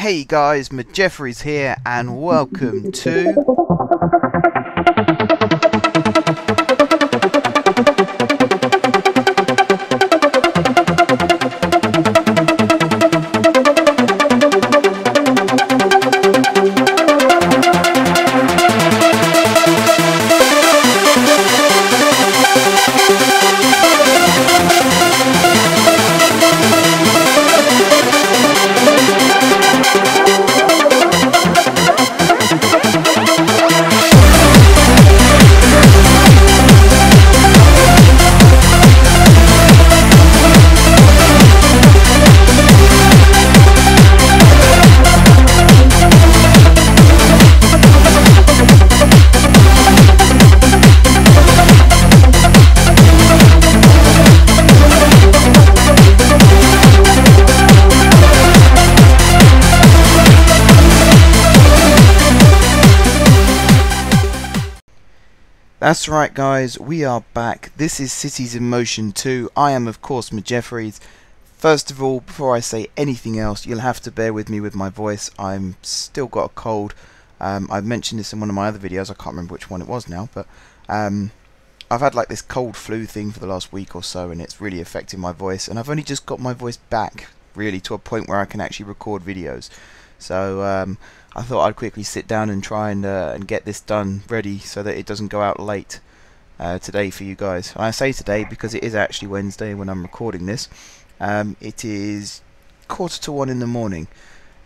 Hey guys, Jeffries here and welcome to That's right guys, we are back. This is Cities in Motion 2. I am of course Jeffries. First of all, before I say anything else, you'll have to bear with me with my voice. I'm still got a cold. I've mentioned this in one of my other videos, I can't remember which one it was now, but I've had like this cold flu thing for the last week or so and it's really affecting my voice, and I've only just got my voice back really to a point where I can actually record videos. So I thought I'd quickly sit down and try and get this done ready so that it doesn't go out late today for you guys. I say today because it is actually Wednesday when I'm recording this. It is 1:45 in the morning,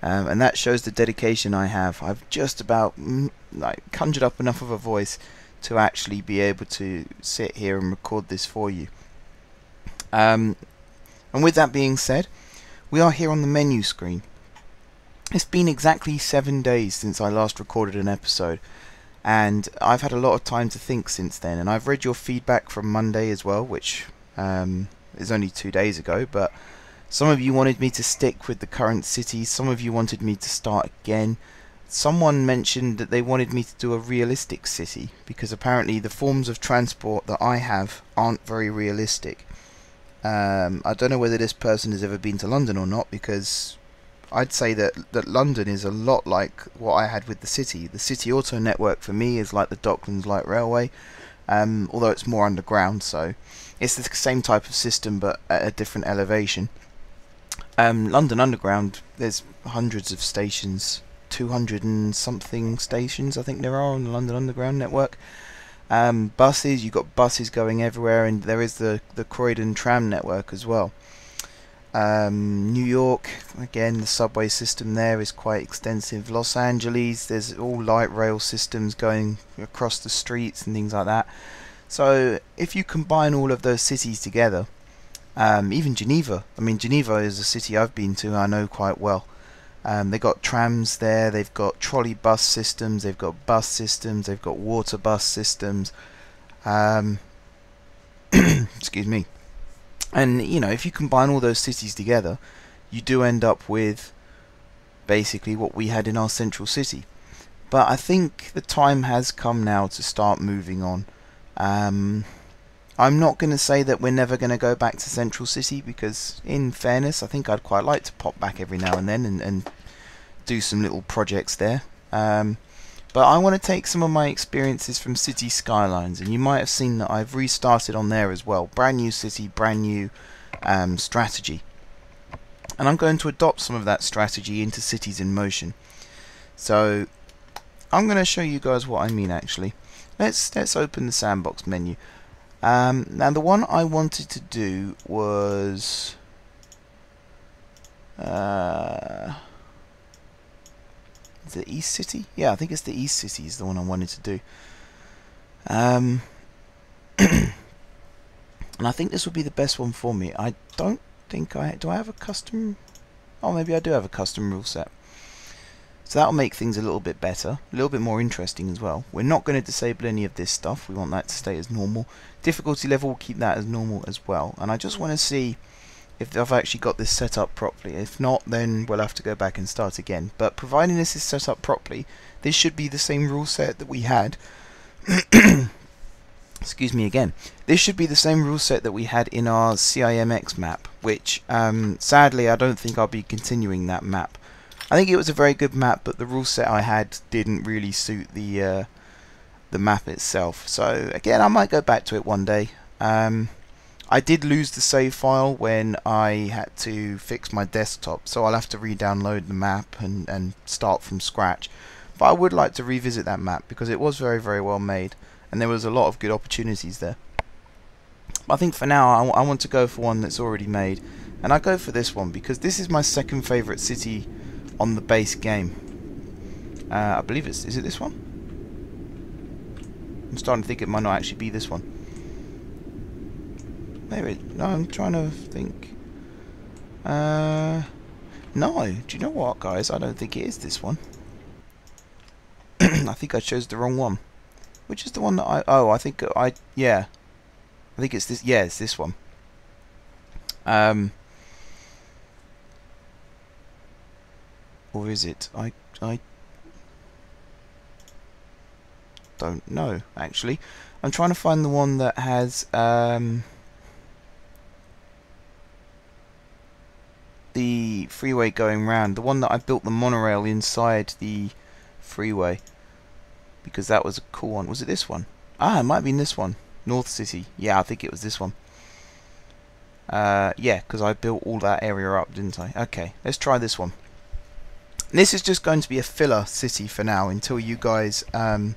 and that shows the dedication I have. I've just about conjured up enough of a voice to actually be able to sit here and record this for you. And with that being said, we are here on the menu screen. It's been exactly 7 days since I last recorded an episode, and I've had a lot of time to think since then, and I've read your feedback from Monday as well, which is only 2 days ago, but some of you wanted me to stick with the current city, some of you wanted me to start again. Someone mentioned that they wanted me to do a realistic city, because apparently the forms of transport that I have aren't very realistic. I don't know whether this person has ever been to London or not, because I'd say that London is a lot like what I had with the city. The city auto network for me is like the Docklands Light Railway, although it's more underground, so it's the same type of system but at a different elevation. London Underground, there's hundreds of stations, 200 and something stations I think there are on the London Underground network. Buses, you've got buses going everywhere, and there is the Croydon tram network as well. New York, again the subway system there is quite extensive. Los Angeles, there's all light rail systems going across the streets and things like that. So if you combine all of those cities together, even Geneva, I mean Geneva is a city I've been to, I know quite well. They've got trams there, they've got trolley bus systems, they've got bus systems, they've got water bus systems. Excuse me. And you know, if you combine all those cities together, you do end up with basically what we had in our central city. But I think the time has come now to start moving on. I'm not going to say that we're never going to go back to central city, because in fairness I think I'd quite like to pop back every now and then and do some little projects there. But I want to take some of my experiences from City Skylines, and you might have seen that I've restarted on there as well. Brand new city, brand new strategy. And I'm going to adopt some of that strategy into Cities in Motion. So I'm going to show you guys what I mean actually. Let's open the sandbox menu. Now the one I wanted to do was is it East City? Yeah, I think it's the East City is the one I wanted to do. And I think this would be the best one for me. I don't think do I have a custom? Oh, maybe I do have a custom rule set. So that'll make things a little bit better, a little bit more interesting as well. We're not going to disable any of this stuff. We want that to stay as normal. Difficulty level, we'll keep that as normal as well. And I just want to see if I've actually got this set up properly. If not, then we'll have to go back and start again. But providing this is set up properly, this should be the same rule set that we had. Excuse me again. This should be the same rule set that we had in our CIMX map, which sadly I don't think I'll be continuing that map. I think it was a very good map, but the rule set I had didn't really suit the map itself. So again, I might go back to it one day. I did lose the save file when I had to fix my desktop, so I'll have to re-download the map and start from scratch. But I would like to revisit that map because it was very, very well made, and there was a lot of good opportunities there. But I think for now I want to go for one that's already made, and I go for this one because this is my second favourite city on the base game. I believe is it this one? I'm starting to think it might not actually be this one. Maybe, no, I'm trying to think. No, do you know what, guys? I don't think it is this one. I think I chose the wrong one. Which is the one that yeah. I think it's this, yeah, it's this one. Or is it? I don't know, actually. I'm trying to find the one that has, the freeway going round, the one that I built the monorail inside the freeway, because that was a cool one. Was it this one? Ah, it might have been this one. North City. Yeah, I think it was this one. Yeah, because I built all that area up, didn't I? Okay, let's try this one. This is just going to be a filler city for now until you guys can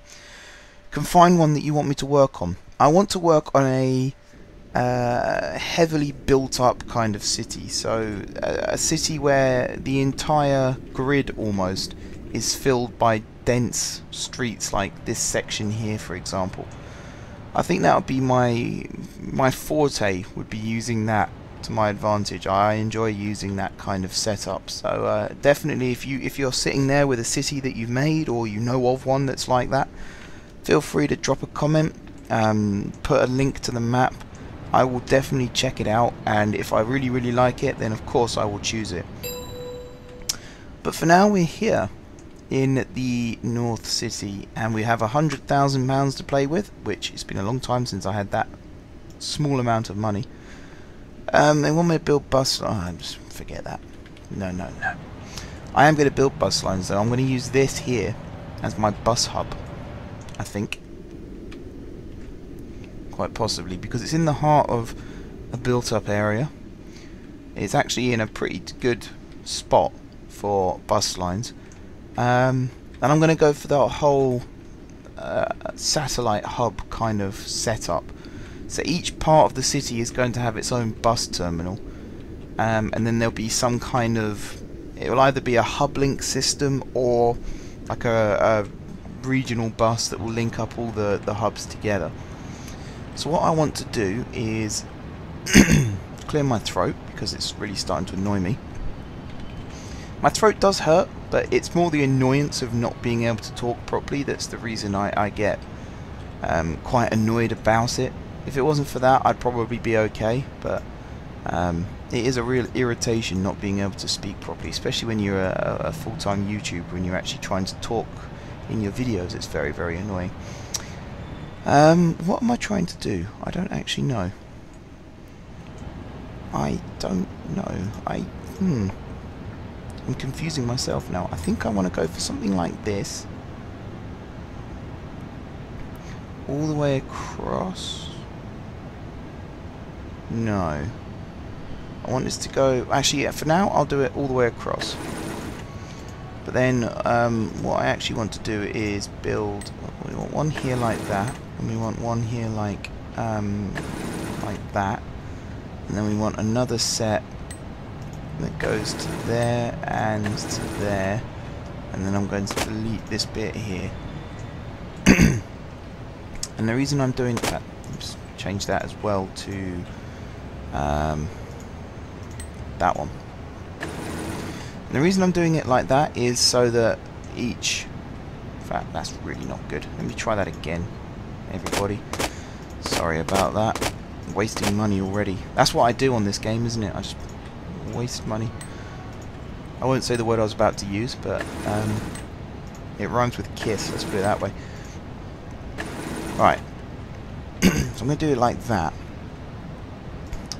find one that you want me to work on. I want to work on a heavily built up kind of city, so a city where the entire grid almost is filled by dense streets, like this section here, for example. I think that would be my forte, would be using that to my advantage. I enjoy using that kind of setup. So definitely, if you're sitting there with a city that you've made, or you know of one that's like that, feel free to drop a comment, put a link to the map. I will definitely check it out, and if I really, really like it, then of course I will choose it. But for now, we're here in the North City, and we have £100,000 to play with, which it's been a long time since I had that small amount of money. They want me to build bus lines. Just forget that. No. I am going to build bus lines, though. I'm going to use this here as my bus hub, I think. Quite possibly, because it's in the heart of a built-up area. It's actually in a pretty good spot for bus lines. And I'm going to go for that whole satellite hub kind of setup. So each part of the city is going to have its own bus terminal, and then there'll be some kind of, it will either be a hub link system or like a regional bus that will link up all the hubs together. So what I want to do is clear my throat, because it's really starting to annoy me. My throat does hurt, but it's more the annoyance of not being able to talk properly that's the reason I get quite annoyed about it. If it wasn't for that, I'd probably be okay, but it is a real irritation not being able to speak properly, especially when you're a full-time YouTuber, when you're actually trying to talk in your videos. It's very, very annoying. What am I trying to do? I don't actually know. I don't know. I'm confusing myself now. I think I want to go for something like this. All the way across. No. I want this to go... Actually, yeah, for now, I'll do it all the way across. But then, what I actually want to do is build... We want one here like that. And we want one here like that. And then we want another set that goes to there and to there. And then I'm going to delete this bit here. And the reason I'm doing that... Just change that as well to... that one. And the reason I'm doing it like that is so that each... In fact, that's really not good. Let me try that again, everybody. Sorry about that. I'm wasting money already. That's what I do on this game, isn't it? I just waste money. I won't say the word I was about to use, but it rhymes with kiss, let's put it that way. Right. So I'm going to do it like that.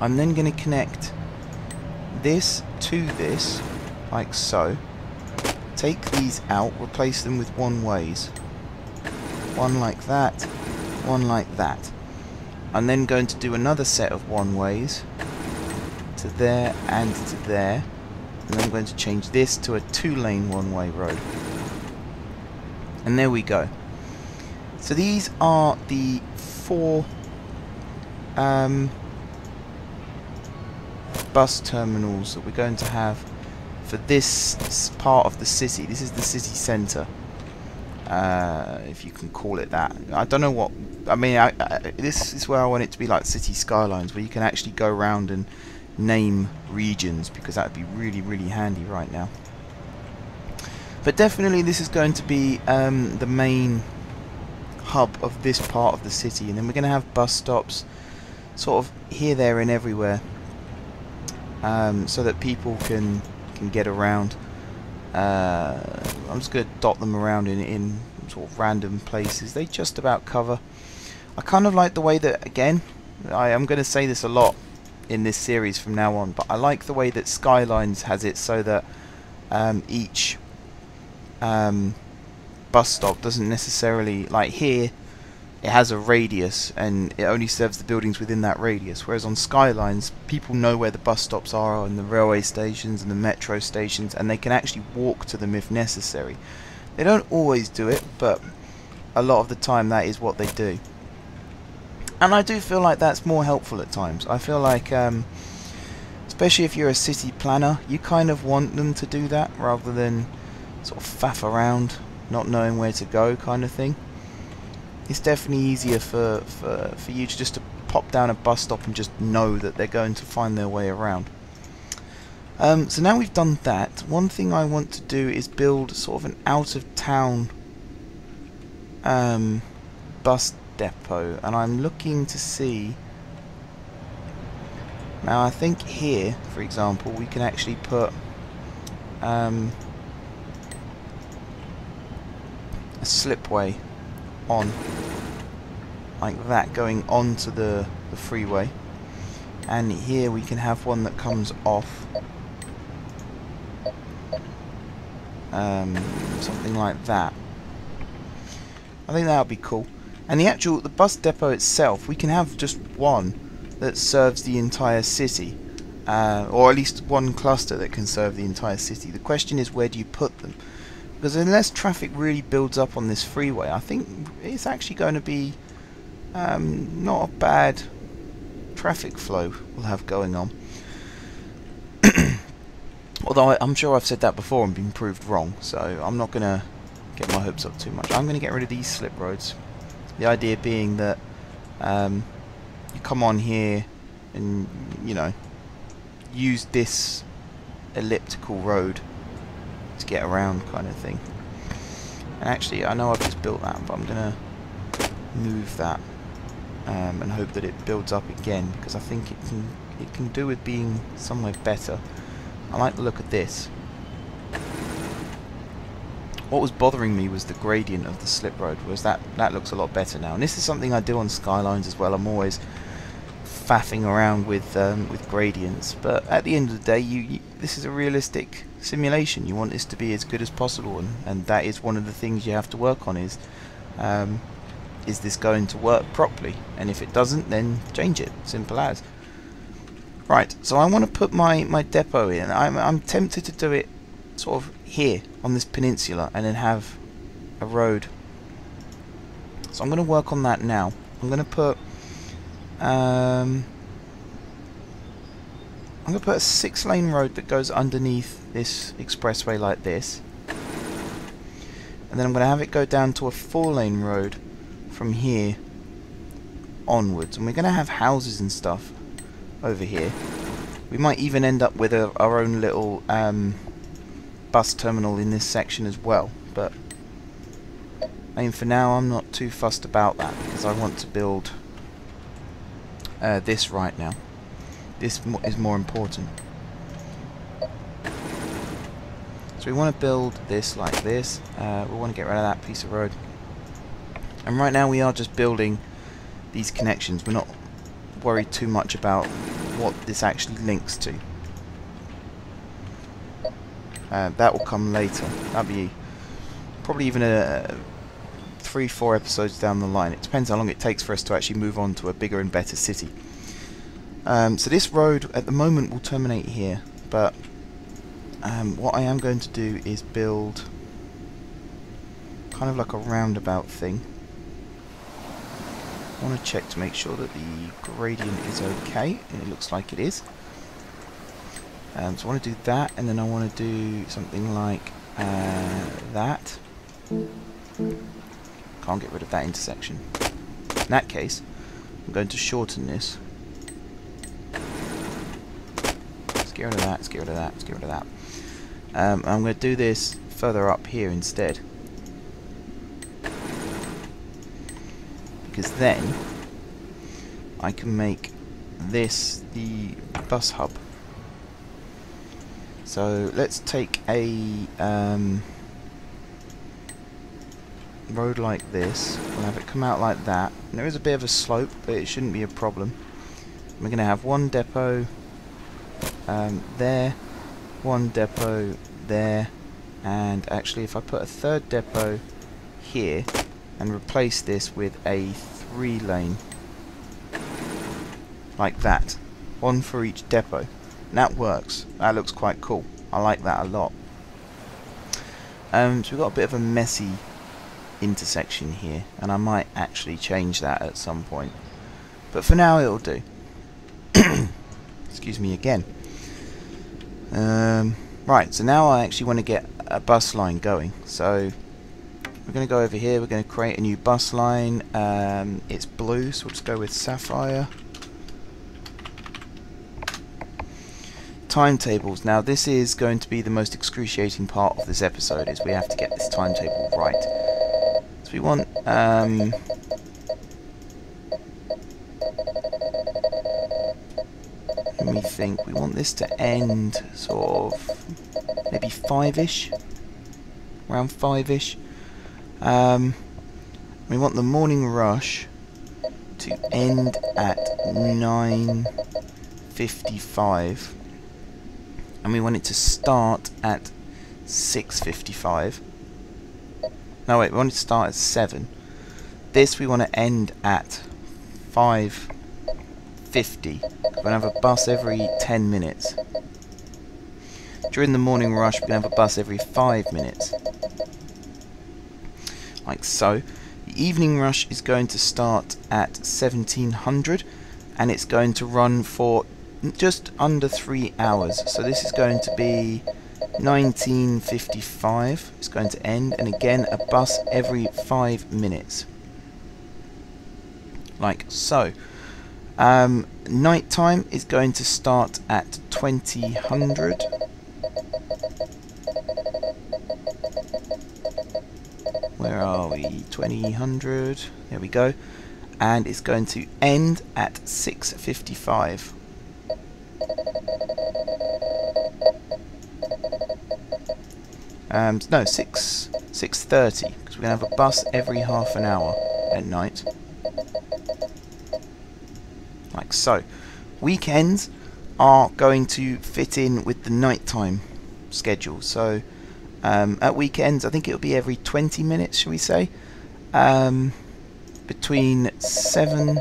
I'm then going to connect this to this, like so. take these out, replace them with one-ways. One like that, one like that. I'm then going to do another set of one-ways to there and to there. And I'm going to change this to a two-lane one-way road. And there we go. So these are the 4 bus terminals that we're going to have for this part of the city. This is the city centre, if you can call it that. I don't know what I mean. This is where I want it to be like city skylines, where you can actually go around and name regions, because that would be really, really handy right now. But definitely this is going to be the main hub of this part of the city, and then we're going to have bus stops sort of here, there and everywhere, so that people can get around. I'm just going to dot them around in sort of random places. They just about cover. I kind of like the way that, again, I am going to say this a lot in this series from now on, but I like the way that Skylines has it so that each bus stop doesn't necessarily, like here, it has a radius and it only serves the buildings within that radius, whereas on Skylines people know where the bus stops are and the railway stations and the metro stations, and they can actually walk to them if necessary. They don't always do it, but a lot of the time that is what they do. And I do feel like that's more helpful at times. I feel like, especially if you're a city planner, you kind of want them to do that rather than sort of faff around, not knowing where to go kind of thing. It's definitely easier for you to just to pop down a bus stop and just know that they're going to find their way around. So now we've done that, one thing I want to do is build sort of an out-of-town bus depot, and I'm looking to see. Now I think here, for example, we can actually put a slipway on, like that, going onto the freeway, and here we can have one that comes off, something like that. I think that would be cool. And the bus depot itself, we can have just one that serves the entire city, or at least one cluster that can serve the entire city. The question is, where do you put them? Because unless traffic really builds up on this freeway, I think it's actually going to be not a bad traffic flow we'll have going on. Although I'm sure I've said that before and been proved wrong, so I'm not going to get my hopes up too much. I'm going to get rid of these slip roads. The idea being that you come on here and, you know, use this elliptical road to get around kind of thing. And actually, I know I've just built that, but I'm going to move that and hope that it builds up again, because I think it can do with being somewhere better. I like the look of this. What was bothering me was the gradient of the slip road. Was that looks a lot better now, and this is something I do on Skylines as well. I'm always faffing around with gradients, but at the end of the day, this is a realistic simulation. You want this to be as good as possible, and that is one of the things you have to work on. Is this going to work properly? And if it doesn't, then change it. Simple as. Right. So I want to put my depot in. I'm tempted to do it sort of here on this peninsula, and then have a road. So I'm going to work on that now. I'm going to put a 6-lane road that goes underneath this expressway like this, and then I'm going to have it go down to a 4-lane road from here onwards, and we're going to have houses and stuff over here. We might even end up with our own little bus terminal in this section as well, but I mean, for now I'm not too fussed about that, because I want to build this right now. This is more important. So we want to build this like this. We want to get rid of that piece of road, and right now we are just building these connections. We're not worried too much about what this actually links to. That will come later. That'll be probably even a 3-4 episodes down the line. It depends how long it takes for us to actually move on to a bigger and better city. So this road at the moment will terminate here, but what I am going to do is build kind of like a roundabout thing. I want to check to make sure that the gradient is okay, and it looks like it is. So I want to do that, and then I want to do something like that. Can't get rid of that intersection. In that case, I'm going to shorten this. Let's get rid of that, let's get rid of that, let's get rid of that. I'm going to do this further up here instead. Because then I can make this the bus hub. So let's take a road like this. We'll have it come out like that. And there is a bit of a slope, but it shouldn't be a problem. We're going to have one depot there, one depot there, and actually if I put a third depot here and replace this with a 3-lane like that, one for each depot, and that works. That looks quite cool. I like that a lot. So we've got a bit of a messy intersection here, and I might actually change that at some point, but for now it'll do. Excuse me again. Right, so now I actually want to get a bus line going, so we're going to go over here, we're going to create a new bus line. It's blue, so we'll just go with sapphire. Timetables. Now this is going to be the most excruciating part of this episode, is we have to get this timetable right. So we want let me think, we want this to end sort of maybe 5-ish, around 5-ish. We want the morning rush to end at 9:55, and we want it to start at 6:55. No wait, we want it to start at 7. This we want to end at 5:50. We're going to have a bus every 10 minutes. During the morning rush we're going to have a bus every 5 minutes. Like so. The evening rush is going to start at 1700, and it's going to run for just under 3 hours. So this is going to be 19:55. It's going to end, and again a bus every 5 minutes. Like so. Night time is going to start at 2000. Where are we? 2000. There we go. And it's going to end at 6:55. No, 6:30, because we're going to have a bus every half an hour at night. Like so. Weekends are going to fit in with the nighttime schedule. So at weekends, I think it'll be every 20 minutes, shall we say? Between 7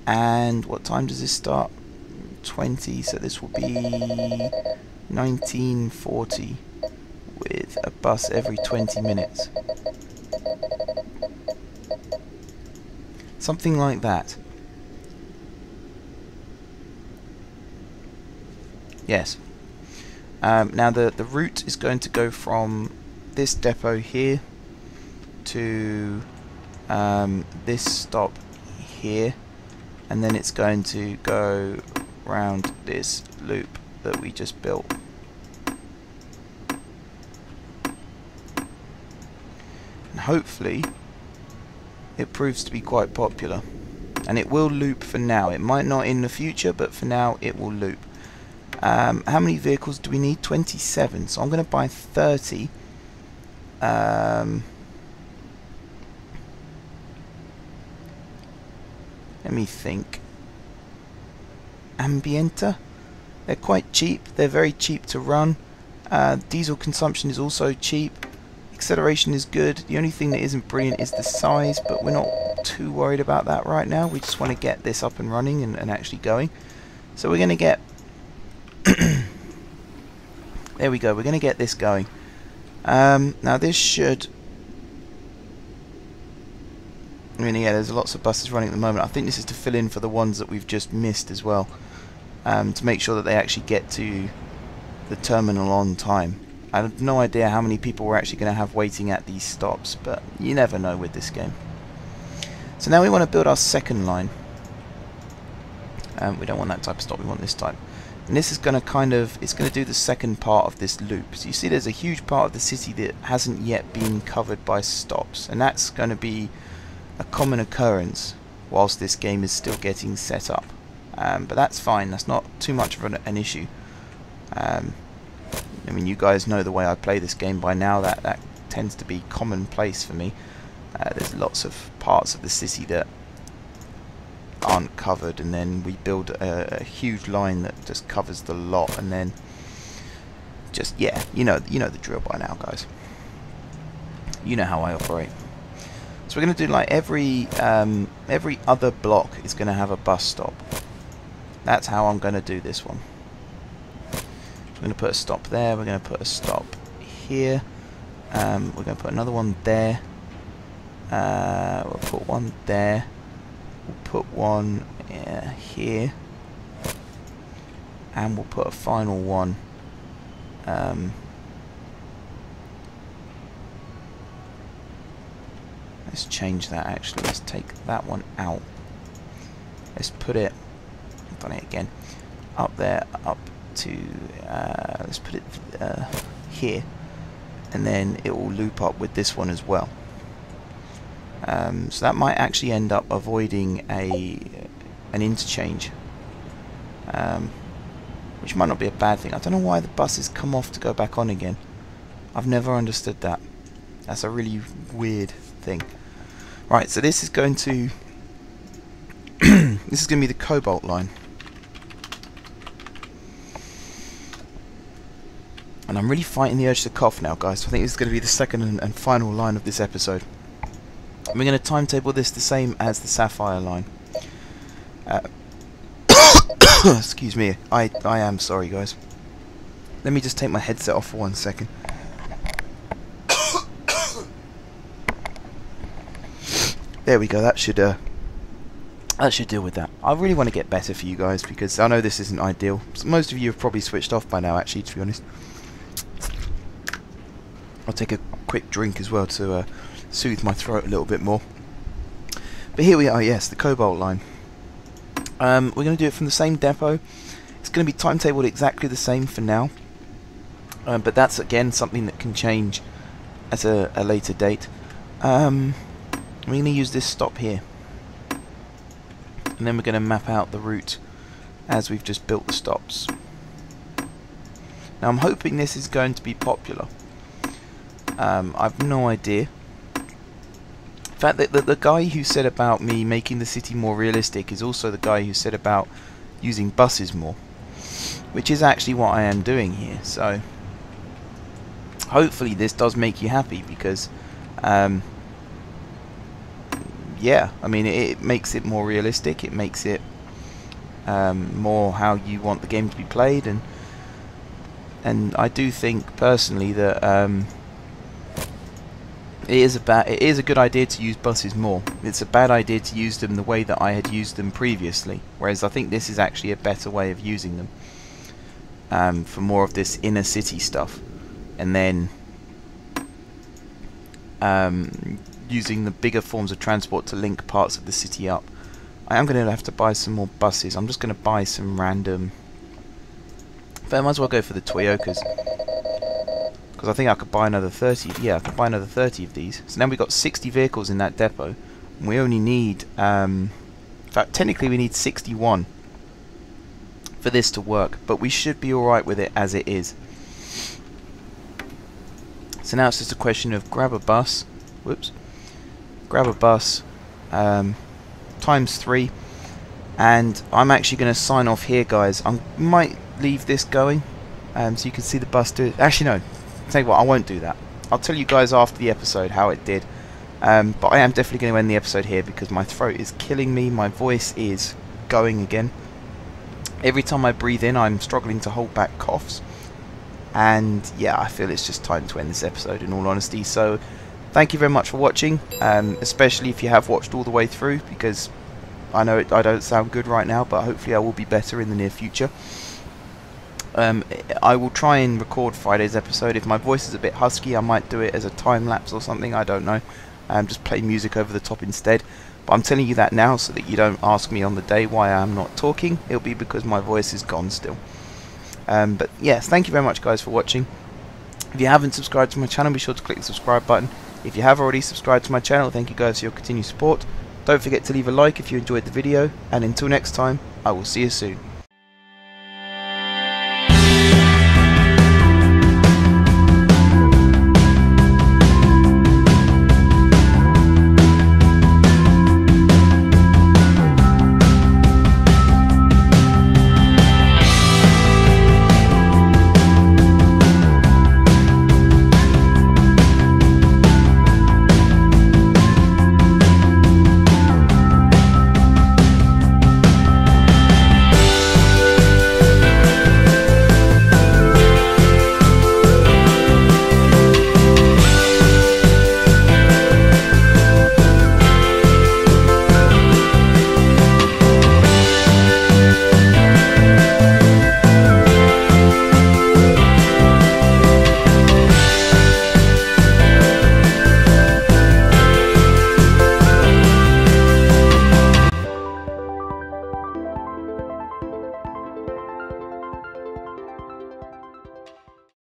and what time does this start? 20, so this will be 1940 with a bus every 20 minutes. Something like that. Yes. Now the route is going to go from this depot here to this stop here, and then it's going to go round this loop that we just built. And hopefully it proves to be quite popular, and it will loop for now. It might not in the future, but for now it will loop. How many vehicles do we need? 27, so I'm going to buy 30. Let me think. Ambienta? They're quite cheap, they're very cheap to run. Diesel consumption is also cheap. Acceleration is good. The only thing that isn't brilliant is the size, but we're not too worried about that right now. We just want to get this up and running and actually going. So we're going to get... there we go, we're going to get this going. Now this should... I mean, yeah, there's lots of buses running at the moment. I think this is to fill in for the ones that we've just missed as well. To make sure that they actually get to the terminal on time. I have no idea how many people we're actually going to have waiting at these stops, but you never know with this game. So now we want to build our second line. We don't want that type of stop, we want this type. And this is going to it's going to do the second part of this loop. So you see there's a huge part of the city that hasn't yet been covered by stops, and that's going to be a common occurrence whilst this game is still getting set up. But that's fine, that's not too much of an issue. I mean, you guys know the way I play this game by now. That tends to be commonplace for me. There's lots of parts of the city that aren't covered, and then we build a huge line that just covers the lot, and then just, yeah, you know the drill by now, guys. You know how I operate. So we're going to do like every other block is going to have a bus stop. That's how I'm going to do this one. We're going to put a stop there, we're going to put a stop here, we're going to put another one there, we'll put one there, we'll put one here, and we'll put a final one let's change that actually, let's take that one out, let's put it, I've done it again, up there, up to let's put it here, and then it will loop up with this one as well. So that might actually end up avoiding an interchange, which might not be a bad thing. I don't know why the buses come off to go back on again. I've never understood that. That's a really weird thing. Right, so this is going to this is going to be the Cobalt Line. And I'm really fighting the urge to cough now, guys. So I think this is going to be the second and final line of this episode. And we're going to timetable this the same as the Sapphire line. Excuse me, I am sorry, guys. Let me just take my headset off for 1 second. There we go, that should deal with that. I really want to get better for you guys, because I know this isn't ideal. Most of you have probably switched off by now, actually, to be honest. I'll take a quick drink as well to soothe my throat a little bit more. But here we are, yes, the Cobalt Line. We're going to do it from the same depot. It's going to be timetabled exactly the same for now. But that's, again, something that can change at a later date. We're going to use this stop here. And then we're going to map out the route as we've just built the stops. Now I'm hoping this is going to be popular. I've no idea. In fact, the guy who said about me making the city more realistic is also the guy who said about using buses more, which is actually what I am doing here. So hopefully this does make you happy, because yeah, I mean, it makes it more realistic, it makes it more how you want the game to be played, and I do think personally that it is a good idea to use buses more. It's a bad idea to use them the way that I had used them previously, whereas I think this is actually a better way of using them for more of this inner city stuff, and then using the bigger forms of transport to link parts of the city up. I am going to have to buy some more buses. I'm just going to buy some random... I might as well go for the Toyotas, because I think I could buy another 30. Yeah, I could buy another 30 of these. So now we've got 60 vehicles in that depot. And we only need... in fact, technically we need 61 for this to work. But we should be alright with it as it is. So now it's just a question of grab a bus. Whoops. Grab a bus. Times 3. And I'm actually going to sign off here, guys. I might leave this going, so you can see the bus do it. Actually, no. Tell you what, I won't do that. I'll tell you guys after the episode how it did. But I am definitely going to end the episode here because my throat is killing me. My voice is going again. Every time I breathe in, I'm struggling to hold back coughs. And yeah, I feel it's just time to end this episode, in all honesty. So thank you very much for watching, especially if you have watched all the way through, because I know I don't sound good right now, but hopefully I will be better in the near future. I will try and record Friday's episode. If my voice is a bit husky, I might do it as a time lapse or something, I don't know. Just play music over the top instead. But I'm telling you that now so that you don't ask me on the day why I'm not talking. It'll be because my voice is gone still. But yes, thank you very much guys for watching. If you haven't subscribed to my channel, be sure to click the subscribe button. If you have already subscribed to my channel, thank you guys for your continued support. Don't forget to leave a like if you enjoyed the video, and until next time, I will see you soon.